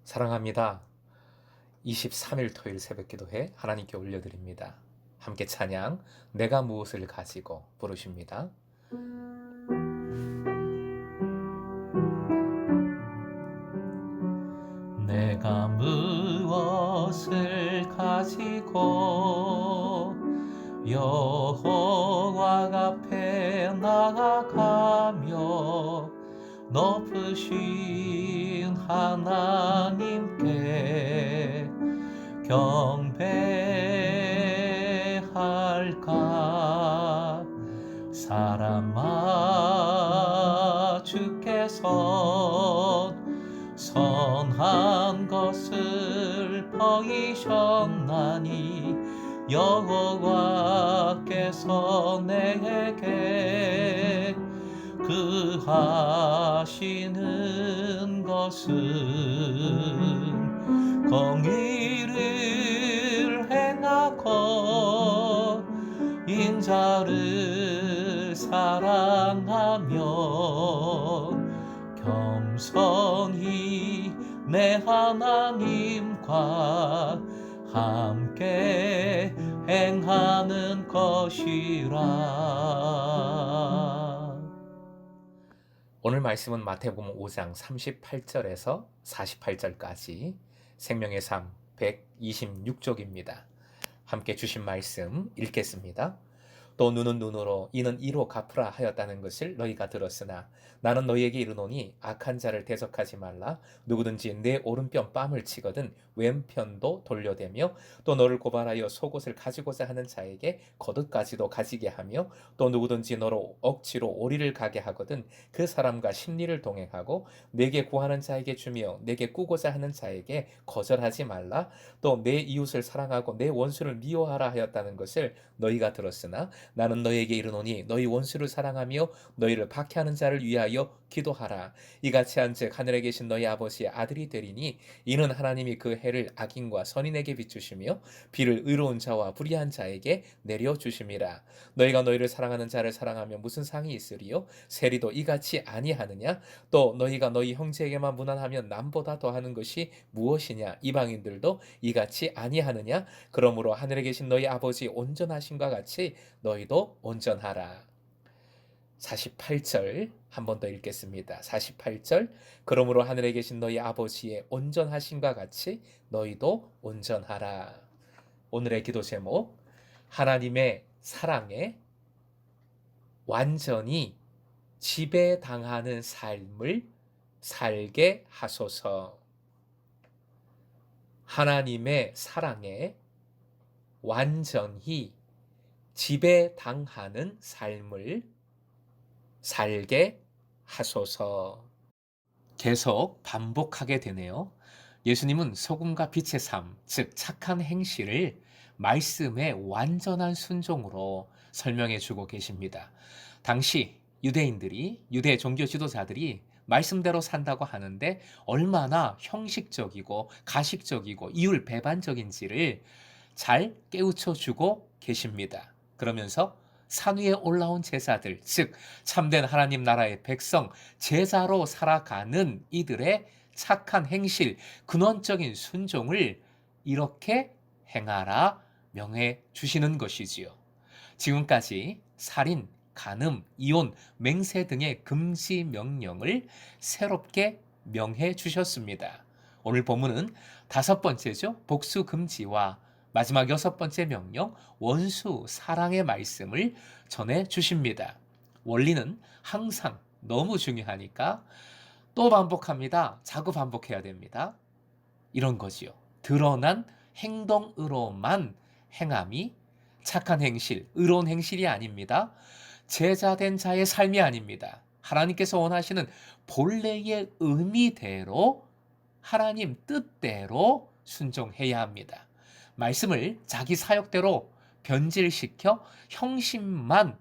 사랑합니다. 23일 토요일 새벽 기도회 하나님께 올려드립니다. 함께 찬양 내가 무엇을 가지고 부르십니다. 내가 무엇을 가지고 여호와 앞에 나아가며 높으신 하나님께 경배할까. 사람아, 주께서 선한 것을 보이셨나니 여호와께서 내게 그 하시는 것은 공의를 행하고 인자를 사랑하며 겸손히 내 하나님과 함께 행하는 것이라. 오늘 말씀은 마태복음 5장 38절에서 48절까지 생명의 삶 126쪽입니다. 함께 주신 말씀 읽겠습니다. 또 눈은 눈으로 이는 이로 갚으라 하였다는 것을 너희가 들었으나 나는 너희에게 이르노니 악한 자를 대적하지 말라. 누구든지 내 오른편 뺨을 치거든 왼편도 돌려대며 또 너를 고발하여 속옷을 가지고자 하는 자에게 겉옷까지도 가지게 하며 또 누구든지 너로 억지로 오리를 가게 하거든 그 사람과 심리를 동행하고 내게 구하는 자에게 주며 내게 꾸고자 하는 자에게 거절하지 말라. 또 내 이웃을 사랑하고 내 원수를 미워하라 하였다는 것을 너희가 들었으나 나는 너희에게 이르노니 너희 원수를 사랑하며 너희를 박해하는 자를 위하여 기도하라. 이같이 한즉 하늘에 계신 너희 아버지의 아들이 되리니 이는 하나님이 그 해를 악인과 선인에게 비추시며 비를 의로운 자와 불의한 자에게 내려주심이라. 너희가 너희를 사랑하는 자를 사랑하며 무슨 상이 있으리요? 세리도 이같이 아니하느냐? 또 너희가 너희 형제에게만 무난하면 남보다 더하는 것이 무엇이냐? 이방인들도 이같이 아니하느냐? 그러므로 하늘에 계신 너희 아버지 온전하심과 같이 너희도 온전하라. 48절 한 번 더 읽겠습니다. 48절 그러므로 하늘에 계신 너희 아버지의 온전하심과 같이 너희도 온전하라. 오늘의 기도 제목 하나님의 사랑에 완전히 지배당하는 삶을 살게 하소서. 하나님의 사랑에 완전히 지배당하는 삶을 살게 하소서. 계속 반복하게 되네요. 예수님은 소금과 빛의 삶, 즉 착한 행실을 말씀의 완전한 순종으로 설명해 주고 계십니다. 당시 유대 종교 지도자들이 말씀대로 산다고 하는데 얼마나 형식적이고 가식적이고 이율 배반적인지를 잘 깨우쳐 주고 계십니다. 그러면서 산 위에 올라온 제자들, 즉 참된 하나님 나라의 백성, 제자로 살아가는 이들의 착한 행실, 근원적인 순종을 이렇게 행하라 명해 주시는 것이지요. 지금까지 살인, 간음, 이혼, 맹세 등의 금지 명령을 새롭게 명해 주셨습니다. 오늘 본문은 5번째죠. 복수 금지와 마지막 6번째 명령, 원수 사랑의 말씀을 전해 주십니다. 원리는 항상 너무 중요하니까 또 반복합니다. 자꾸 반복해야 됩니다. 이런 거지요. 드러난 행동으로만 행함이 착한 행실, 의로운 행실이 아닙니다. 제자된 자의 삶이 아닙니다. 하나님께서 원하시는 본래의 의미대로 하나님 뜻대로 순종해야 합니다. 말씀을 자기 사역대로 변질시켜 형식만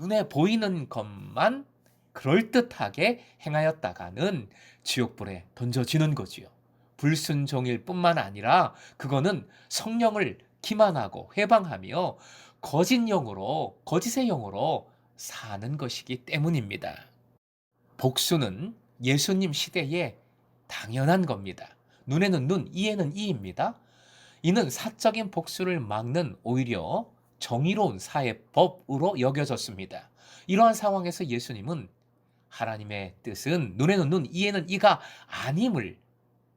눈에 보이는 것만 그럴듯하게 행하였다가는 지옥불에 던져지는 거지요. 불순종일 뿐만 아니라 그거는 성령을 기만하고 회방하며 거짓의 영으로 사는 것이기 때문입니다. 복수는 예수님 시대에 당연한 겁니다. 눈에는 눈, 이에는 이입니다. 이는 사적인 복수를 막는 오히려 정의로운 사회법으로 여겨졌습니다. 이러한 상황에서 예수님은 하나님의 뜻은 눈에는 눈, 이에는 이가 아님을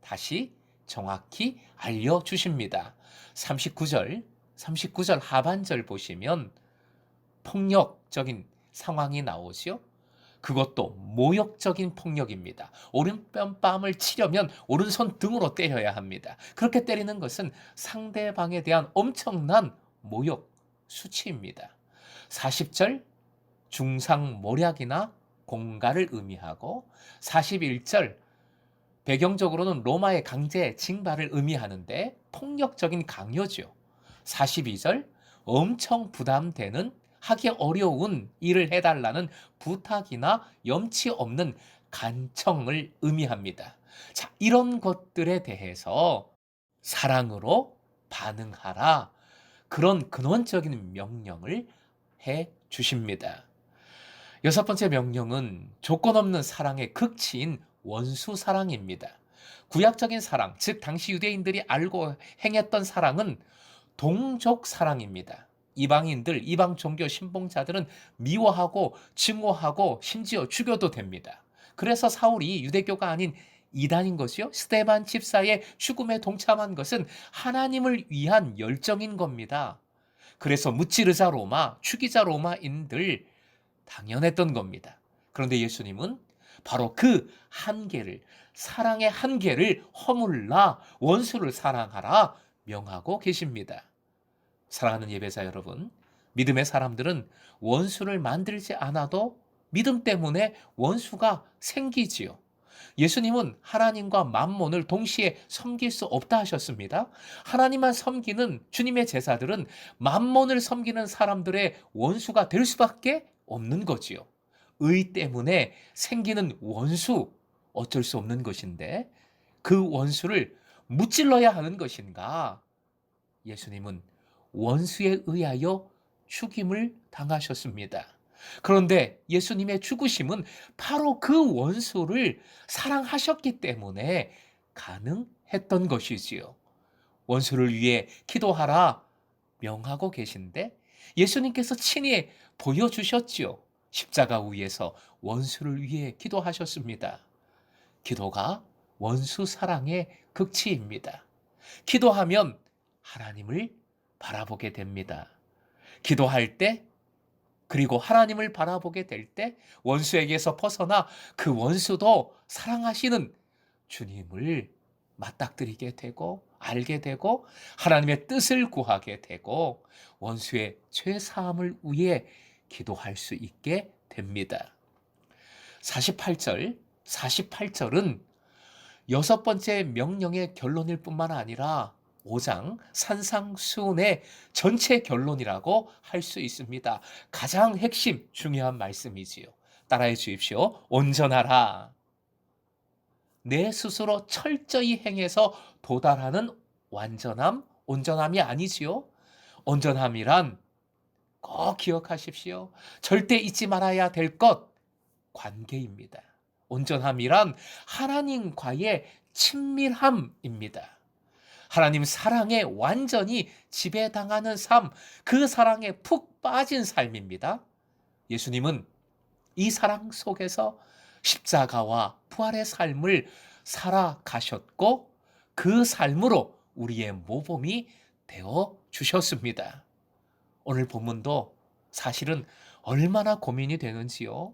다시 정확히 알려주십니다. 39절 하반절 보시면 폭력적인 상황이 나오죠. 그것도 모욕적인 폭력입니다. 오른뺨을 치려면 오른손 등으로 때려야 합니다. 그렇게 때리는 것은 상대방에 대한 엄청난 모욕, 수치입니다. 40절 중상모략이나 공갈을 의미하고 41절 배경적으로는 로마의 강제 징발을 의미하는데 폭력적인 강요죠. 42절 엄청 부담되는 하기 어려운 일을 해달라는 부탁이나 염치 없는 간청을 의미합니다. 자, 이런 것들에 대해서 사랑으로 반응하라. 그런 근원적인 명령을 해 주십니다. 여섯 번째 명령은 조건 없는 사랑의 극치인 원수 사랑입니다. 구약적인 사랑, 즉 당시 유대인들이 알고 행했던 사랑은 동족 사랑입니다. 이방인들, 이방 종교 신봉자들은 미워하고 증오하고 심지어 죽여도 됩니다. 그래서 사울이 유대교가 아닌 이단인 것이요. 스데반 집사의 죽음에 동참한 것은 하나님을 위한 열정인 겁니다. 그래서 무찌르자 로마, 죽이자 로마인들 당연했던 겁니다. 그런데 예수님은 바로 그 한계를, 사랑의 한계를 허물라 원수를 사랑하라 명하고 계십니다. 사랑하는 예배자 여러분, 믿음의 사람들은 원수를 만들지 않아도 믿음 때문에 원수가 생기지요. 예수님은 하나님과 만몬을 동시에 섬길 수 없다 하셨습니다. 하나님만 섬기는 주님의 제자들은 만몬을 섬기는 사람들의 원수가 될 수밖에 없는 거지요. 의 때문에 생기는 원수, 어쩔 수 없는 것인데 그 원수를 무찔러야 하는 것인가? 예수님은 원수에 의하여 죽임을 당하셨습니다. 그런데 예수님의 죽으심은 바로 그 원수를 사랑하셨기 때문에 가능했던 것이지요. 원수를 위해 기도하라 명하고 계신데 예수님께서 친히 보여주셨지요. 십자가 위에서 원수를 위해 기도하셨습니다. 기도가 원수 사랑의 극치입니다. 기도하면 하나님을 바라보게 됩니다. 기도할 때 그리고 하나님을 바라보게 될 때 원수에게서 벗어나 그 원수도 사랑하시는 주님을 맞닥뜨리게 되고 알게 되고 하나님의 뜻을 구하게 되고 원수의 죄 사함을 위해 기도할 수 있게 됩니다. 48절은 여섯 번째 명령의 결론일 뿐만 아니라 5장 산상수훈의 전체 결론이라고 할 수 있습니다. 가장 핵심 중요한 말씀이지요. 따라해 주십시오. 온전하라. 내 스스로 철저히 행해서 도달하는 완전함, 온전함이 아니지요. 온전함이란 꼭 기억하십시오. 절대 잊지 말아야 될 것, 관계입니다. 온전함이란 하나님과의 친밀함입니다. 하나님 사랑에 완전히 지배당하는 삶, 그 사랑에 푹 빠진 삶입니다. 예수님은 이 사랑 속에서 십자가와 부활의 삶을 살아가셨고 그 삶으로 우리의 모범이 되어 주셨습니다. 오늘 본문도 사실은 얼마나 고민이 되는지요.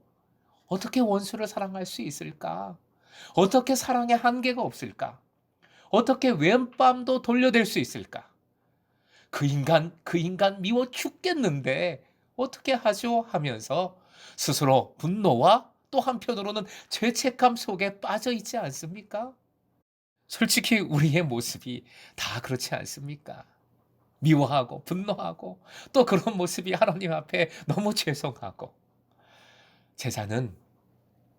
어떻게 원수를 사랑할 수 있을까? 어떻게 사랑에 한계가 없을까? 어떻게 왼뺨도 돌려댈 수 있을까? 그 인간 미워 죽겠는데 어떻게 하죠? 하면서 스스로 분노와 또 한편으로는 죄책감 속에 빠져 있지 않습니까? 솔직히 우리의 모습이 다 그렇지 않습니까? 미워하고 분노하고 또 그런 모습이 하나님 앞에 너무 죄송하고 제자는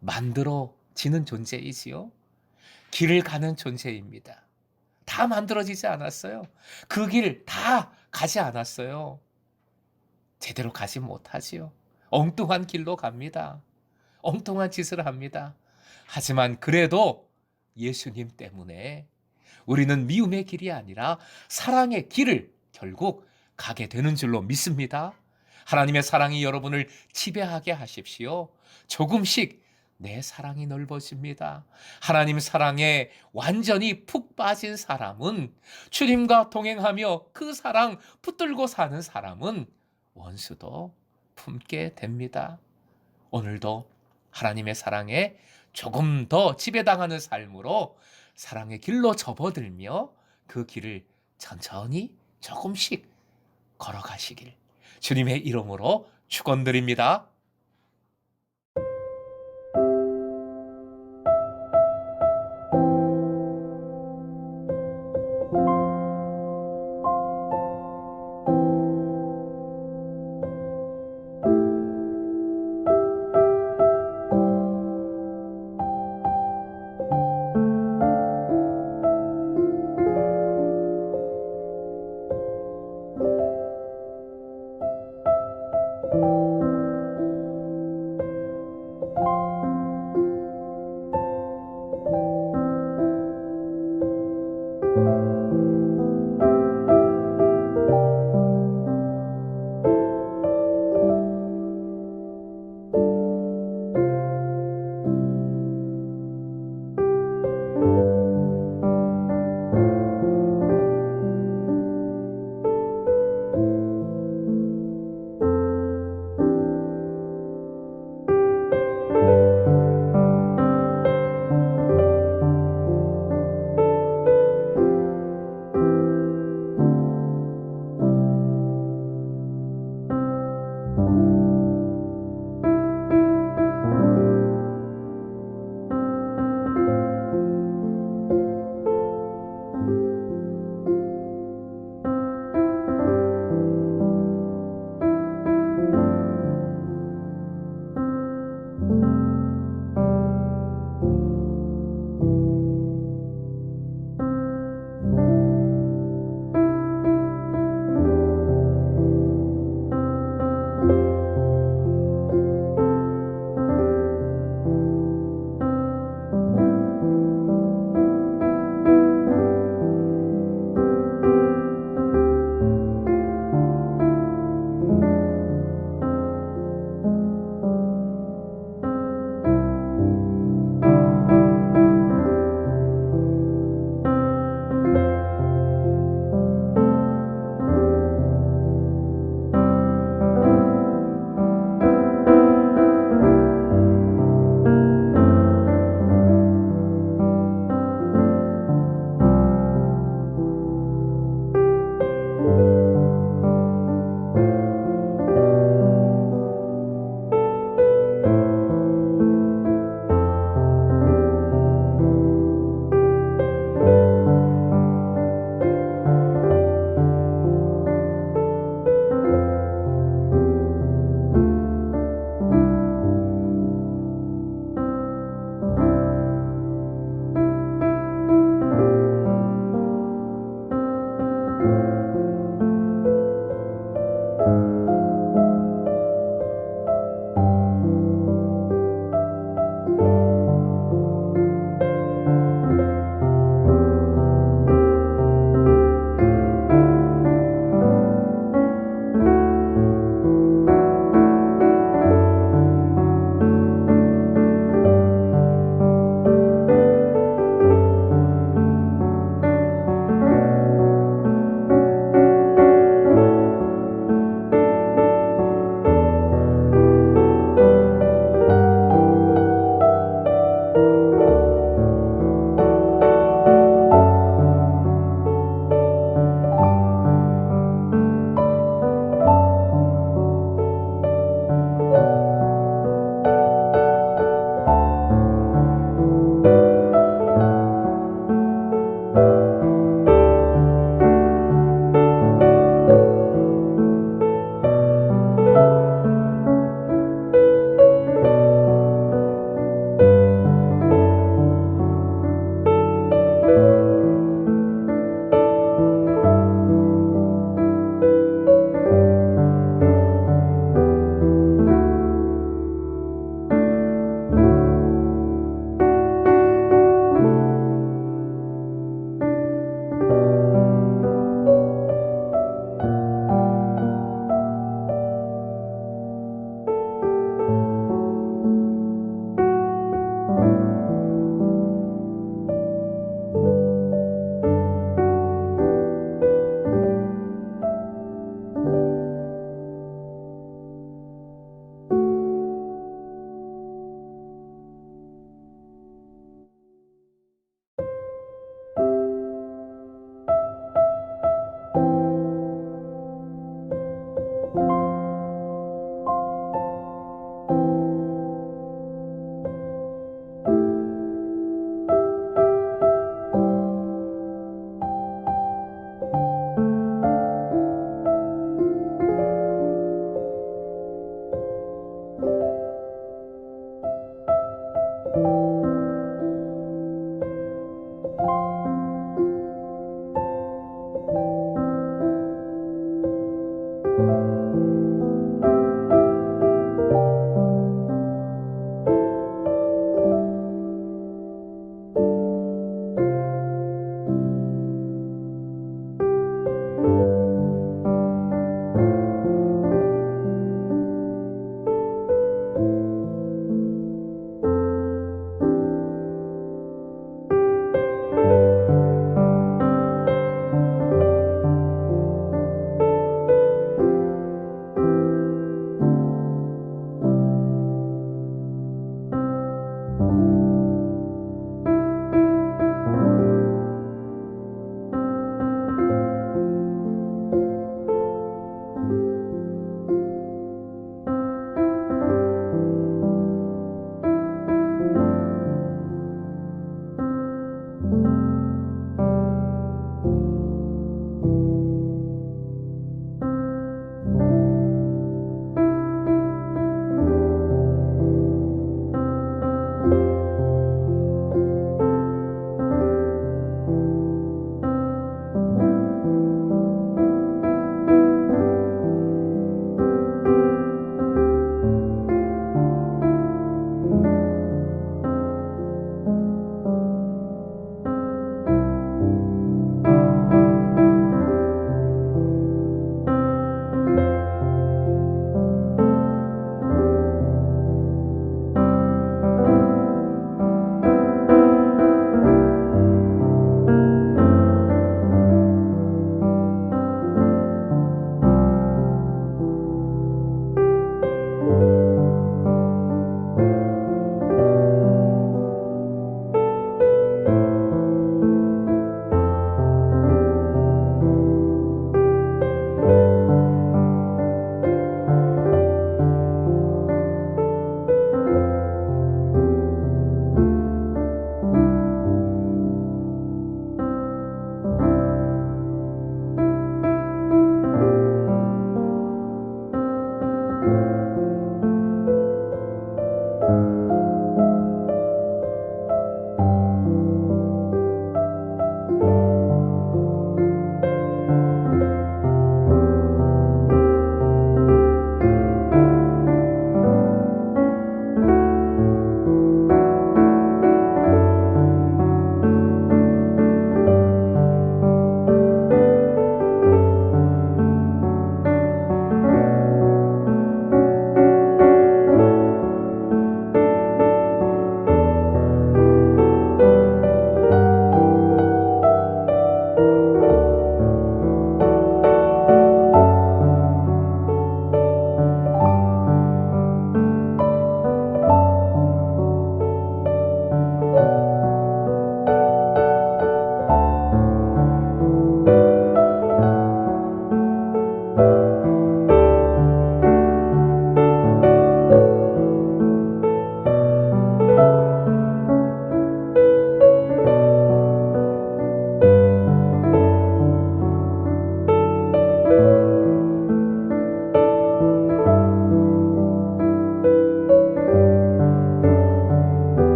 만들어지는 존재이지요. 길을 가는 존재입니다. 다 만들어지지 않았어요. 그 길 다 가지 않았어요. 제대로 가지 못하지요. 엉뚱한 길로 갑니다. 엉뚱한 짓을 합니다. 하지만 그래도 예수님 때문에 우리는 미움의 길이 아니라 사랑의 길을 결국 가게 되는 줄로 믿습니다. 하나님의 사랑이 여러분을 지배하게 하십시오. 조금씩 내 사랑이 넓어집니다. 하나님 사랑에 완전히 푹 빠진 사람은, 주님과 동행하며 그 사랑 붙들고 사는 사람은 원수도 품게 됩니다. 오늘도 하나님의 사랑에 조금 더 지배당하는 삶으로 사랑의 길로 접어들며 그 길을 천천히 조금씩 걸어가시길 주님의 이름으로 축원드립니다.